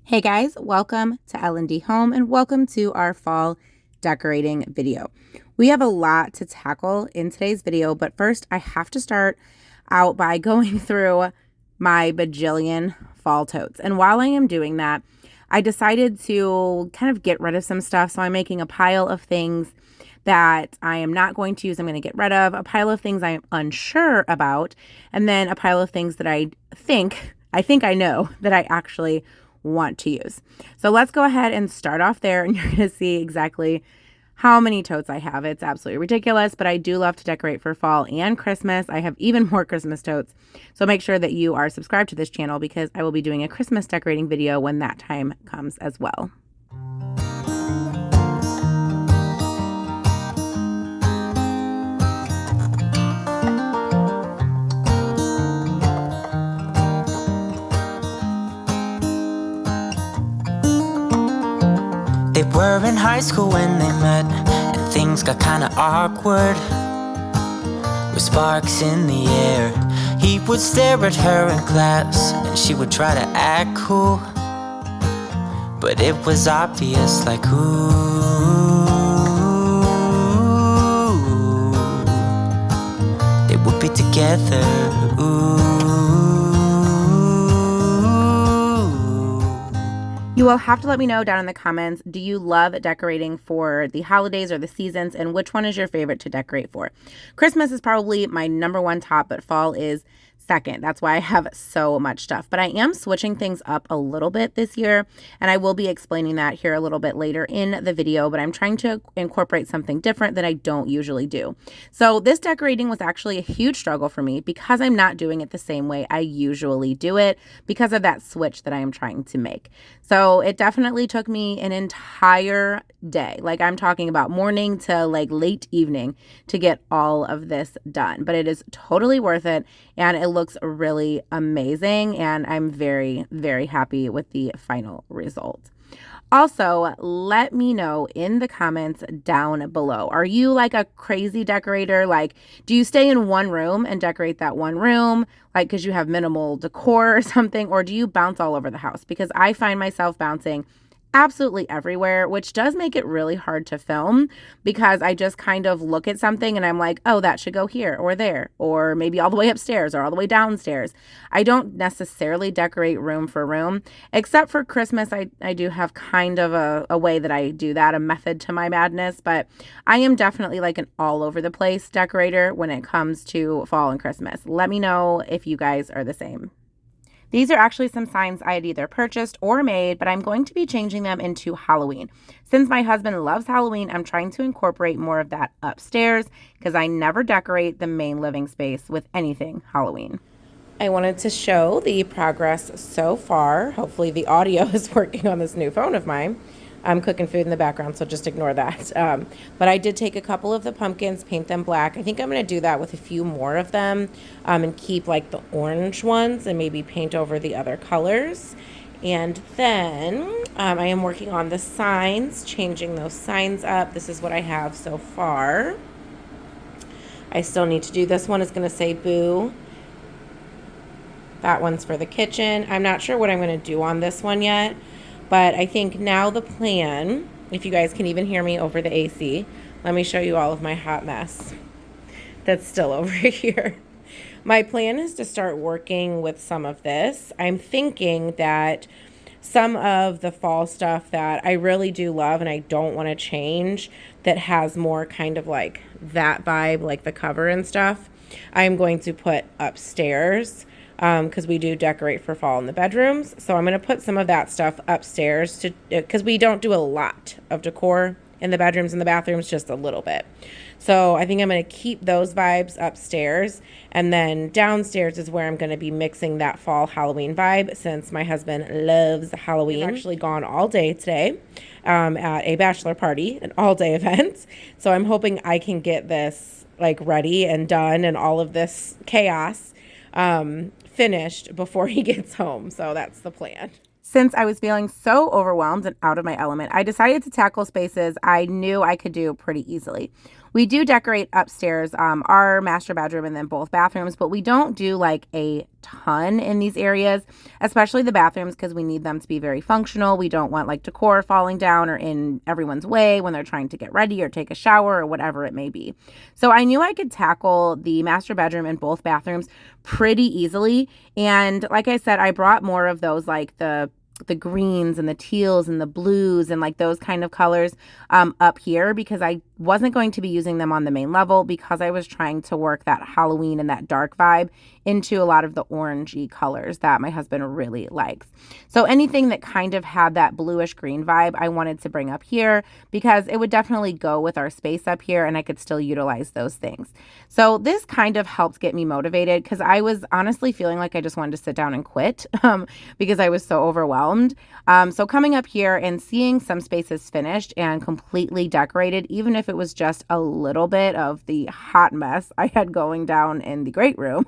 Hey guys, welcome to landdhome and welcome to our fall decorating video. We have a lot to tackle in today's video, but first I have to start out by going through my bajillion fall totes. And while I am doing that, I decided to kind of get rid of some stuff. So I'm making a pile of things that I am not going to use, I'm going to get rid of, a pile of things I'm unsure about, and then a pile of things that I think I know that I actually want to use. So let's go ahead and start off there, and you're going to see exactly how many totes I have. It's absolutely ridiculous, but I do love to decorate for fall and Christmas. I have even more Christmas totes. So make sure that you are subscribed to this channel because I will be doing a Christmas decorating video when that time comes as well. They were in high school when they met, and things got kinda awkward. With sparks in the air, he would stare at her in class, and she would try to act cool. But it was obvious, like, ooh, they would be together, ooh. You will have to let me know down in the comments, do you love decorating for the holidays or the seasons, and which one is your favorite to decorate for? Christmas is probably my number one top, but fall is second. That's why I have so much stuff. But I am switching things up a little bit this year, and I will be explaining that here a little bit later in the video, but I'm trying to incorporate something different that I don't usually do. So this decorating was actually a huge struggle for me because I'm not doing it the same way I usually do it because of that switch that I am trying to make. So it definitely took me an entire day. Like I'm talking about morning to like late evening to get all of this done, but it is totally worth it. And it looks really amazing. And I'm very, very happy with the final result. Also, let me know in the comments down below. Are you like a crazy decorator? Like, do you stay in one room and decorate that one room, like because you have minimal decor or something? Or do you bounce all over the house? Because I find myself bouncing absolutely everywhere, which does make it really hard to film because I just kind of look at something and I'm like, oh, that should go here or there, or maybe all the way upstairs or all the way downstairs. I don't necessarily decorate room for room, except for Christmas. I do have kind of a way that I do that, a method to my madness, but I am definitely like an all over the place decorator when it comes to fall and Christmas. Let me know if you guys are the same. These are actually some signs I had either purchased or made, but I'm going to be changing them into Halloween. Since my husband loves Halloween, I'm trying to incorporate more of that upstairs because I never decorate the main living space with anything Halloween. I wanted to show the progress so far. Hopefully the audio is working on this new phone of mine. I'm cooking food in the background, so just ignore that. But I did take a couple of the pumpkins, paint them black. I think I'm going to do that with a few more of them and keep like the orange ones and maybe paint over the other colors. And then I am working on the signs, changing those signs up. This is what I have so far. I still need to do this one. Is going to say boo. That one's for the kitchen. I'm not sure what I'm going to do on this one yet. But I think now the plan, if you guys can even hear me over the AC, let me show you all of my hot mess that's still over here. My plan is to start working with some of this. I'm thinking that some of the fall stuff that I really do love and I don't want to change, that has more kind of like that vibe, like the cover and stuff, I'm going to put upstairs. Because we do decorate for fall in the bedrooms. So I'm going to put some of that stuff upstairs because we don't do a lot of decor in the bedrooms and the bathrooms, just a little bit. So I think I'm going to keep those vibes upstairs. And then downstairs is where I'm going to be mixing that fall Halloween vibe since my husband loves Halloween. We've actually gone all day today at a bachelor party, an all-day event. So I'm hoping I can get this like ready and done and all of this chaos finished before he gets home. So that's the plan. Since I was feeling so overwhelmed and out of my element, I decided to tackle spaces I knew I could do pretty easily. We do decorate upstairs, our master bedroom and then both bathrooms, but we don't do like a ton in these areas, especially the bathrooms, because we need them to be very functional. We don't want like decor falling down or in everyone's way when they're trying to get ready or take a shower or whatever it may be. So I knew I could tackle the master bedroom and both bathrooms pretty easily. And like I said, I brought more of those, like the greens and the teals and the blues and like those kind of colors up here, because I wasn't going to be using them on the main level, because I was trying to work that Halloween and that dark vibe into a lot of the orangey colors that my husband really likes. So anything that kind of had that bluish green vibe, I wanted to bring up here because it would definitely go with our space up here and I could still utilize those things. So this kind of helped get me motivated, because I was honestly feeling like I just wanted to sit down and quit because I was so overwhelmed. So coming up here and seeing some spaces finished and completely decorated, even if it was just a little bit of the hot mess I had going down in the great room,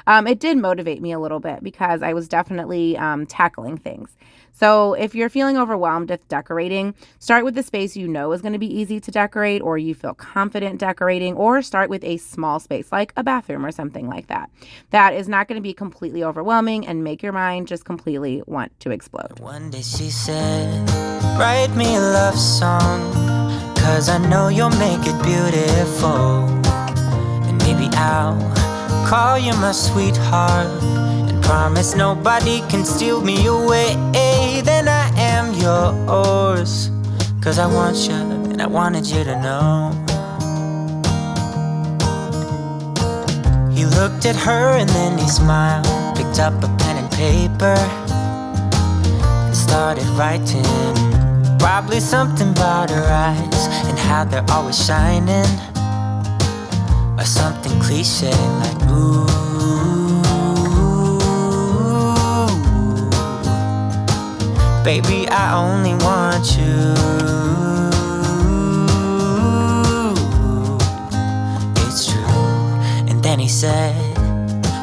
it did motivate me a little bit, because I was definitely tackling things. So if you're feeling overwhelmed with decorating, start with the space you know is going to be easy to decorate, or you feel confident decorating, or start with a small space like a bathroom or something like that. That is not going to be completely overwhelming and make your mind just completely want to explode. One day she said, write me a love song, 'cause I know you'll make it beautiful. And maybe I'll call you my sweetheart, and promise nobody can steal me away. Then I am yours, 'cause I want you and I wanted you to know. He looked at her and then he smiled, picked up a pen and paper and started writing. Probably something about her eyes and how they're always shining, or something cliche like ooh. Baby, I only want you. It's true. And then he said,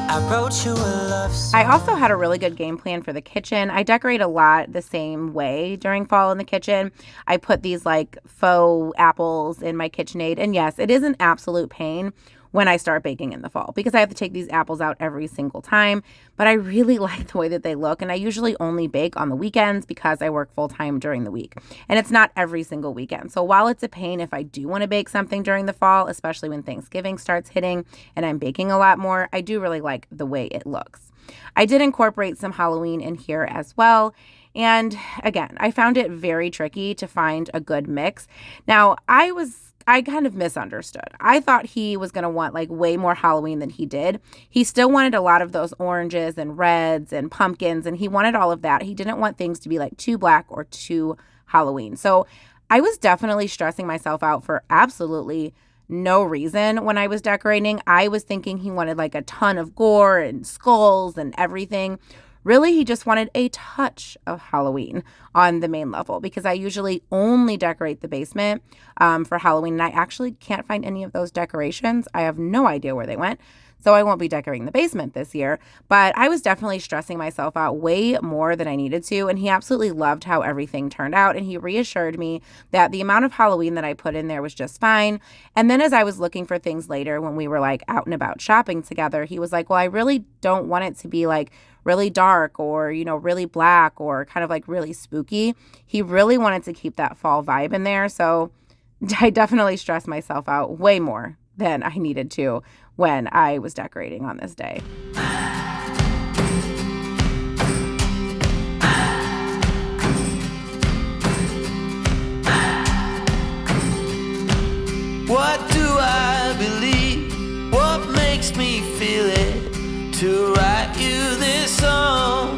I wrote you a love song. I also had a really good game plan for the kitchen. I decorate a lot the same way during fall in the kitchen. I put these like faux apples in my KitchenAid. And yes, it is an absolute pain when I start baking in the fall, because I have to take these apples out every single time. But I really like the way that they look. And I usually only bake on the weekends because I work full time during the week. And it's not every single weekend. So while it's a pain if I do want to bake something during the fall, especially when Thanksgiving starts hitting and I'm baking a lot more, I do really like the way it looks. I did incorporate some Halloween in here as well. And again, I found it very tricky to find a good mix. Now, I kind of misunderstood. I thought he was going to want like way more Halloween than he did. He still wanted a lot of those oranges and reds and pumpkins, and he wanted all of that. He didn't want things to be like too black or too Halloween. So I was definitely stressing myself out for absolutely no reason when I was decorating. I was thinking he wanted like a ton of gore and skulls and everything. Really, he just wanted a touch of Halloween on the main level, because I usually only decorate the basement for Halloween, and I actually can't find any of those decorations. I have no idea where they went, so I won't be decorating the basement this year. But I was definitely stressing myself out way more than I needed to, and he absolutely loved how everything turned out, and he reassured me that the amount of Halloween that I put in there was just fine. And then as I was looking for things later when we were like out and about shopping together, he was like, well, I really don't want it to be like really dark or, you know, really black or kind of like really spooky. He really wanted to keep that fall vibe in there. So I definitely stressed myself out way more than I needed to when I was decorating on this day. What do I believe? What makes me feel it? To write you this song.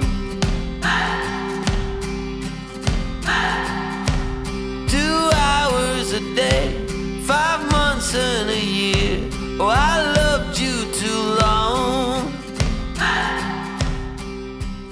2 hours a day, 5 months and a year. Oh, I loved you too long.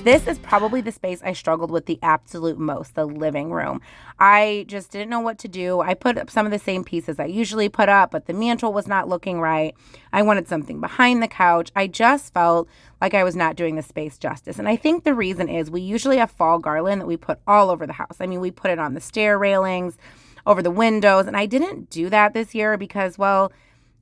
This is probably the space I struggled with the absolute most, the living room. I just didn't know what to do. I put up some of the same pieces I usually put up, but the mantle was not looking right. I wanted something behind the couch. I just felt like I was not doing the space justice. And I think the reason is we usually have fall garland that we put all over the house. I mean, we put it on the stair railings, over the windows, and I didn't do that this year because, well,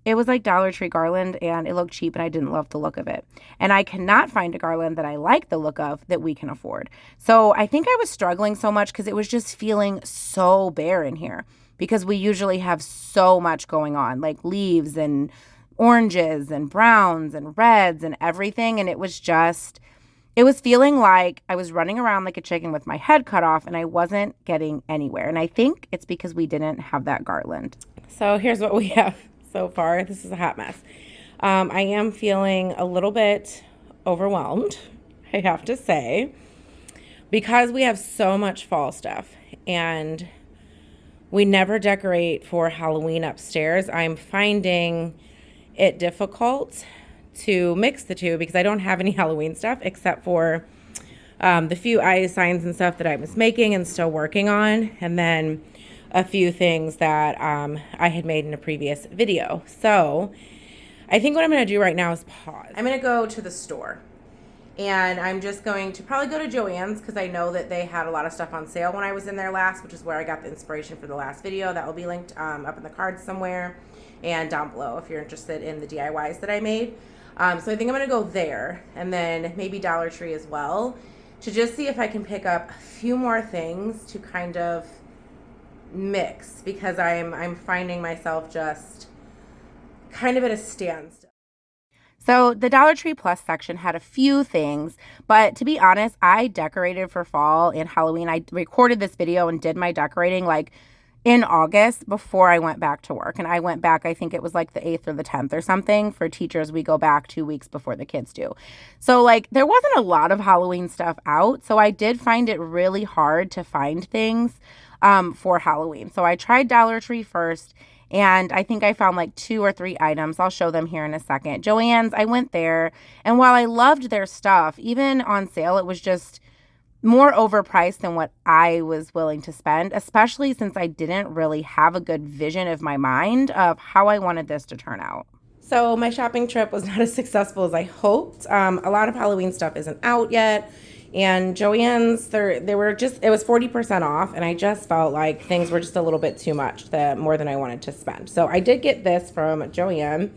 It was like Dollar Tree garland, and it looked cheap, and I didn't love the look of it. And I cannot find a garland that I like the look of that we can afford. So I think I was struggling so much because it was just feeling so bare in here, because we usually have so much going on, like leaves and oranges and browns and reds and everything. And it was feeling like I was running around like a chicken with my head cut off, and I wasn't getting anywhere. And I think it's because we didn't have that garland. So here's what we have so far. This is a hot mess. I am feeling a little bit overwhelmed, I have to say, because we have so much fall stuff and we never decorate for Halloween upstairs. I'm finding it difficult to mix the two because I don't have any Halloween stuff except for the few eye signs and stuff that I was making and still working on, and then a few things that I had made in a previous video. So I think what I'm going to do right now is pause. I'm going to go to the store, and I'm just going to probably go to Joann's because I know that they had a lot of stuff on sale when I was in there last, which is where I got the inspiration for the last video. That will be linked up in the cards somewhere and down below if you're interested in the DIYs that I made. So I think I'm going to go there, and then maybe Dollar Tree as well, to just see if I can pick up a few more things to kind of mix, because I'm finding myself just kind of at a standstill. So the Dollar Tree Plus section had a few things, but to be honest, I decorated for fall and Halloween. I recorded this video and did my decorating like in August before I went back to work. And I went back, I think it was like the 8th or the 10th or something. For teachers, we go back 2 weeks before the kids do. So like there wasn't a lot of Halloween stuff out. So I did find it really hard to find things for Halloween. So I tried Dollar Tree first, and I think I found like 2 or 3 items. I'll show them here in a second. Joann's, I went there, and while I loved their stuff, even on sale, it was just more overpriced than what I was willing to spend, especially since I didn't really have a good vision of my mind of how I wanted this to turn out. So my shopping trip was not as successful as I hoped. A lot of Halloween stuff isn't out yet. And Joann's, it was 40% off, and I just felt like things were just a little bit too much, more than I wanted to spend. So I did get this from Joann.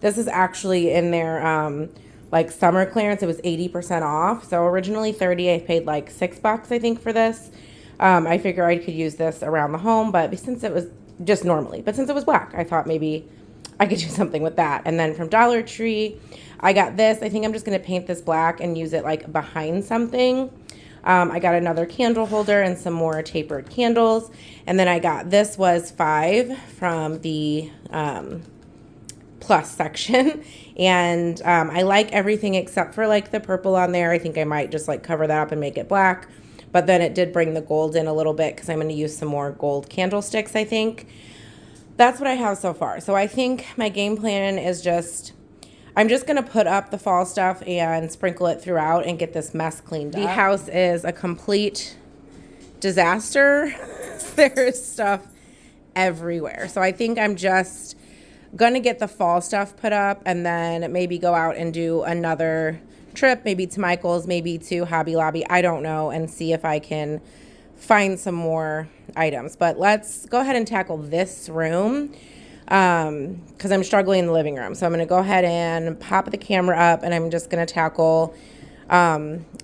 This is actually in their like summer clearance. It was 80% off. So originally $30, I paid like $6, I think, for this. I figure I could use this around the home, but since it was just normally, but since it was black, I thought maybe I could do something with that. And then from Dollar Tree, I got this. I think I'm just going to paint this black and use it like behind something. I got another candle holder and some more tapered candles. And then I got, this was $5 from the plus section. And I like everything except for like the purple on there. I think I might just like cover that up and make it black. But then it did bring the gold in a little bit because I'm going to use some more gold candlesticks, I think. That's what I have so far. So I think my game plan is I'm just going to put up the fall stuff and sprinkle it throughout and get this mess cleaned up. The house is a complete disaster. There's stuff everywhere. So I think I'm just going to get the fall stuff put up and then maybe go out and do another trip, maybe to Michael's, maybe to Hobby Lobby. I don't know, and see if I can find some more items. But let's go ahead and tackle this room because I'm struggling in the living room. So I'm going to go ahead and pop the camera up, and I'm just going to tackle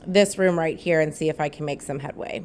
this room right here and see if I can make some headway.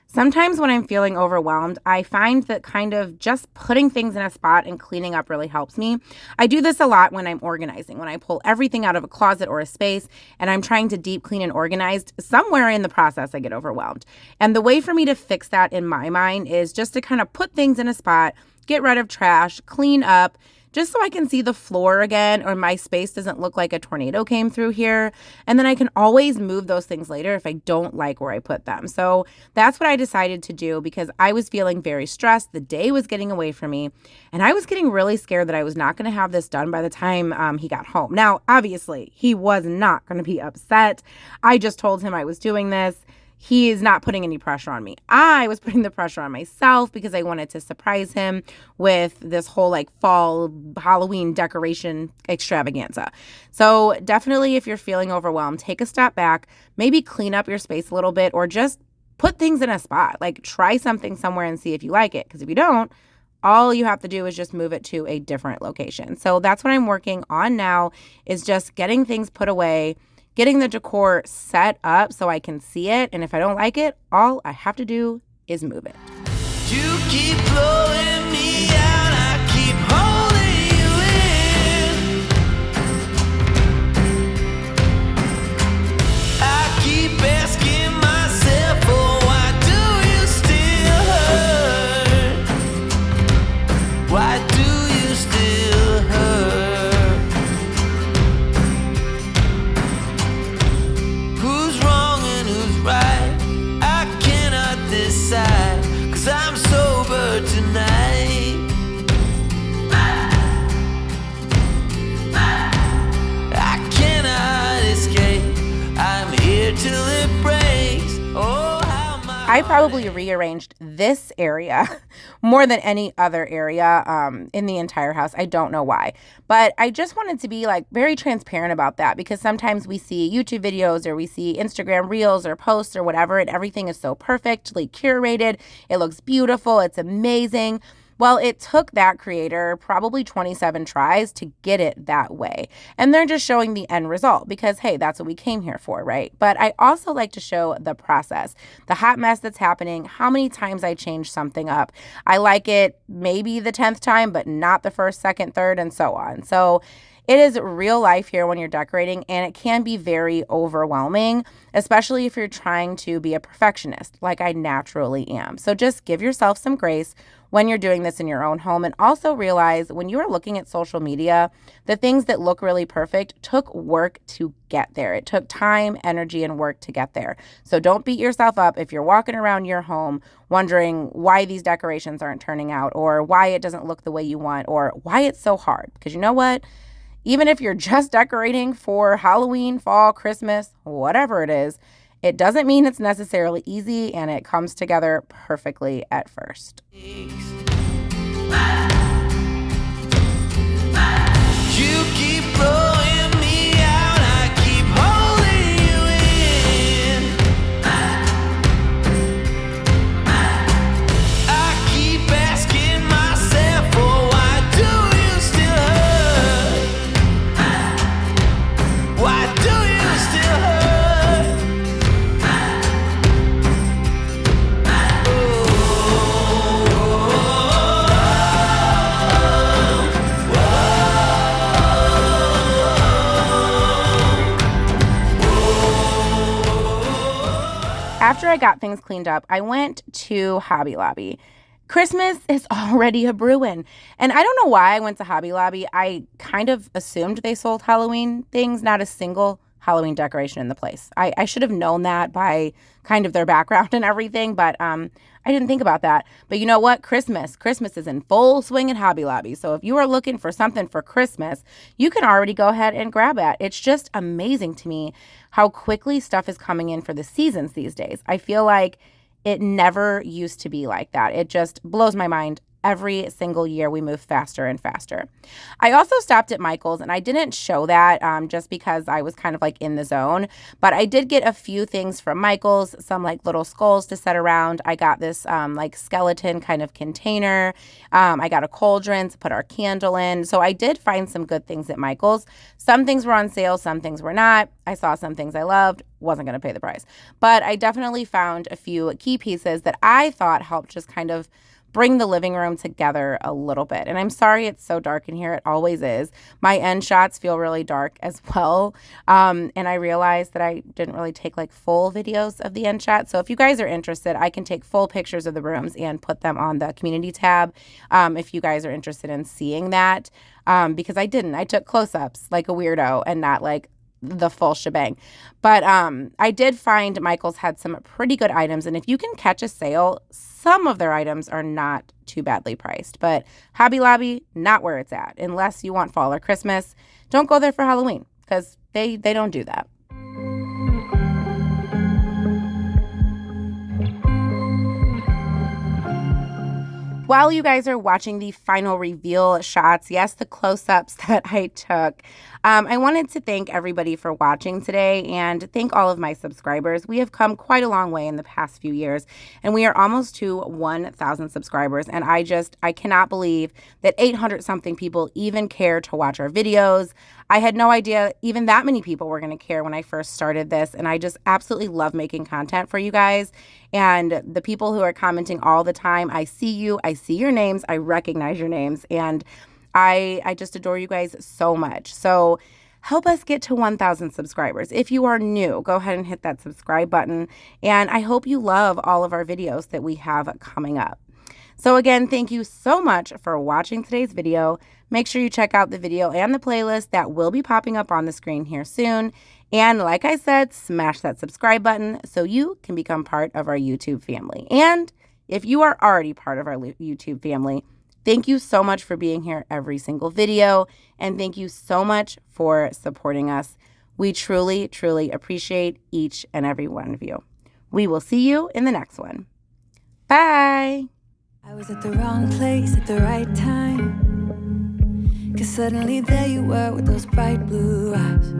Sometimes when I'm feeling overwhelmed, I find that kind of just putting things in a spot and cleaning up really helps me. I do this a lot when I'm organizing, when I pull everything out of a closet or a space and I'm trying to deep clean and organize. Somewhere in the process, I get overwhelmed. And the way for me to fix that in my mind is just to kind of put things in a spot, get rid of trash, clean up, just so I can see the floor again, or my space doesn't look like a tornado came through here. And then I can always move those things later if I don't like where I put them. So that's what I decided to do because I was feeling very stressed. The day was getting away from me, and I was getting really scared that I was not going to have this done by the time he got home. Now, obviously, he was not going to be upset. I just told him I was doing this. He is not putting any pressure on me. I was putting the pressure on myself because I wanted to surprise him with this whole like fall Halloween decoration extravaganza. So definitely if you're feeling overwhelmed, take a step back, maybe clean up your space a little bit, or just put things in a spot. Like try something somewhere and see if you like it. Because if you don't, all you have to do is just move it to a different location. So that's what I'm working on now, is just getting things put away, getting the decor set up so I can see it. And if I don't like it, all I have to do is move it. You keep blowing me out, I keep holding you in. I keep asking myself, oh, why do you still hurt? Why do you still hurt? Who's wrong and who's right? I cannot decide, 'cause I'm sober tonight. I cannot escape. I'm here till it breaks. Oh, how my I probably rearranged this area more than any other area in the entire house. I don't know why, but I just wanted to be like very transparent about that, because sometimes we see YouTube videos or we see Instagram reels or posts or whatever, and everything is so perfectly curated. It looks beautiful. It's amazing. Well, it took that creator probably 27 tries to get it that way. And they're just showing the end result because, hey, that's what we came here for, right? But I also like to show the process, the hot mess that's happening, how many times I change something up. I like it maybe the 10th time, but not the first, second, third, and so on. So it is real life here when you're decorating, and it can be very overwhelming, especially if you're trying to be a perfectionist like I naturally am. So just give yourself some grace when you're doing this in your own home, and also realize when you are looking at social media, the things that look really perfect took work to get there. It took time, energy, and work to get there. So don't beat yourself up if you're walking around your home wondering why these decorations aren't turning out, or why it doesn't look the way you want, or why it's so hard. Because you know what? Even if you're just decorating for Halloween, fall, Christmas, whatever it is, it doesn't mean it's necessarily easy, and it comes together perfectly at first. You keep blowing me out, I keep holding you in. I keep asking myself, oh, why do you still hurt? Why do you still hurt? After I got things cleaned up, I went to Hobby Lobby. Christmas is already a brewing. And I don't know why I went to Hobby Lobby. I kind of assumed they sold Halloween things, not a single Halloween decoration in the place. I should have known that by kind of their background and everything, but I didn't think about that. But you know what? Christmas is in full swing at Hobby Lobby. So if you are looking for something for Christmas, you can already go ahead and grab it. It's just amazing to me how quickly stuff is coming in for the seasons these days. I feel like it never used to be like that. It just blows my mind. Every single year we move faster and faster. I also stopped at Michael's, and I didn't show that just because I was kind of like in the zone, but I did get a few things from Michael's, some like little skulls to set around. I got this like skeleton kind of container. I got a cauldron to put our candle in. So I did find some good things at Michael's. Some things were on sale, some things were not. I saw some things I loved, wasn't going to pay the price. But I definitely found a few key pieces that I thought helped just kind of bring the living room together a little bit. And I'm sorry it's so dark in here. It always is. My end shots feel really dark as well. And I realized that I didn't really take like full videos of the end shots. So if you guys are interested, I can take full pictures of the rooms and put them on the community tab if you guys are interested in seeing that. Because I didn't. I took close-ups like a weirdo and not like the full shebang. But I did find Michael's had some pretty good items. And if you can catch a sale, some of their items are not too badly priced. But Hobby Lobby, not where it's at. Unless you want fall or Christmas, don't go there for Halloween because they don't do that. While you guys are watching the final reveal shots, yes, the close-ups that I took, I wanted to thank everybody for watching today and thank all of my subscribers. We have come quite a long way in the past few years, and we are almost to 1,000 subscribers. And I cannot believe that 800-something people even care to watch our videos. I had no idea even that many people were going to care when I first started this, and I just absolutely love making content for you guys. And the people who are commenting all the time, I see you, I see your names, I recognize your names, and I just adore you guys so much. So help us get to 1,000 subscribers. If you are new, go ahead and hit that subscribe button. And I hope you love all of our videos that we have coming up. So again, thank you so much for watching today's video. Make sure you check out the video and the playlist that will be popping up on the screen here soon. And like I said, smash that subscribe button so you can become part of our YouTube family. And if you are already part of our YouTube family, thank you so much for being here every single video. And thank you so much for supporting us. We truly, truly appreciate each and every one of you. We will see you in the next one. Bye. I was at the wrong place at the right time, 'cause suddenly there you were with those bright blue eyes.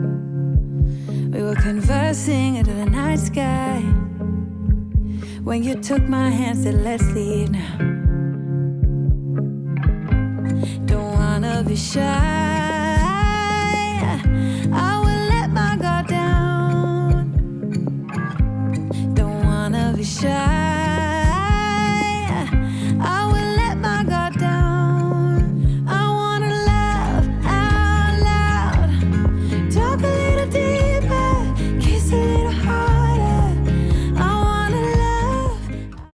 We were conversing under the night sky, when you took my hand, said let's leave now. Don't wanna be shy,